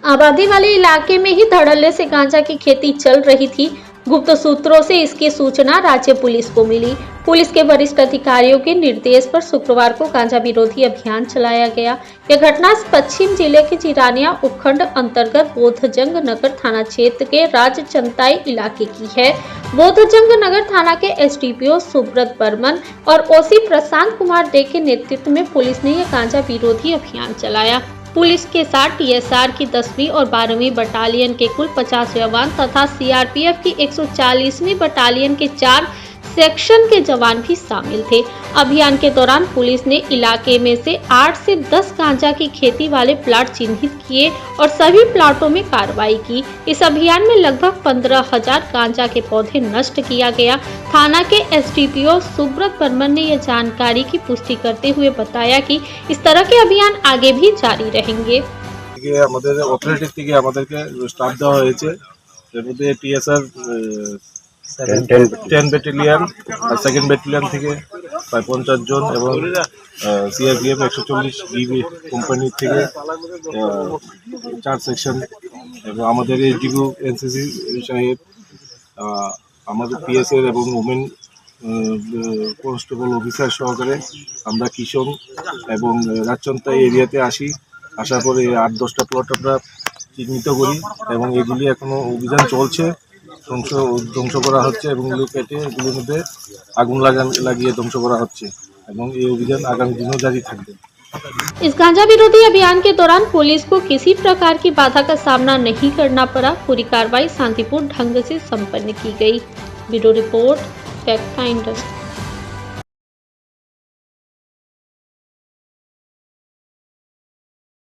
आबादी वाले इलाके में ही धड़ल्ले से गांजा की खेती चल रही थी। गुप्त सूत्रों से इसकी सूचना राज्य पुलिस को मिली। पुलिस के वरिष्ठ अधिकारियों के निर्देश पर शुक्रवार को गांजा विरोधी अभियान चलाया गया। यह घटना पश्चिम जिले के जिरानिया उपखंड अंतर्गत बोधजंग नगर थाना क्षेत्र के राजचंताई इलाके की है। बोधजंग नगर थाना के एसडीपीओ सुब्रत बर्मन और ओसी प्रशांत कुमार डे के नेतृत्व में पुलिस ने यह गांजा विरोधी अभियान चलाया। पुलिस के साथ टीएसआर की 10वीं और 12वीं बटालियन के कुल 50 जवान तथा सीआरपीएफ की 140वीं बटालियन के 4 सेक्शन के जवान भी शामिल थे। अभियान के दौरान पुलिस ने इलाके में से 8 से 10 गांजा की खेती वाले प्लाट चिन्हित किए और सभी प्लाटों में कार्रवाई की। इस अभियान में लगभग 15,000 गांजा के पौधे नष्ट किया गया। थाना के एसडीपीओ सुब्रत बर्मन ने यह जानकारी की पुष्टि करते हुए बताया कि इस तरह के अभियान आगे भी जारी रहेंगे। टेन ব্যাটালিয়ন আর সেকেন্ড ব্যাটালিয়ন থেকে প্রায় 50 জন এবং সিআরপিএফ 140 ডিবি কোম্পানি থেকে 4 সেকশন এবং আমাদের এসডিপি এনসিসি সাহেব, আমাদের পিএসএর এবং ওমেন কনস্টেবল অফিসার সহকারে আমরা কিশোর এবং রাজচন্তাই এরিয়াতে আসার পরে 8-10টা প্লট আমরা চিহ্নিত করি এবং এগুলি এখনো অভিযান চলছে। ধ্বংস করা হচ্ছে এবং এগুলো কেটে এগুলোর মধ্যে আগুন লাগিয়ে ধ্বংস করা হচ্ছে এবং এই অভিযান আগামী দিনেও জারি থাকবে। इस गांजा विरोधी अभियान के दौरान पुलिस को किसी प्रकार की बाधा का सामना नहीं करना पड़ा। पूरी कार्रवाई शांतिपूर्ण ढंग से संपन्न की गई। Bureau report fact finder.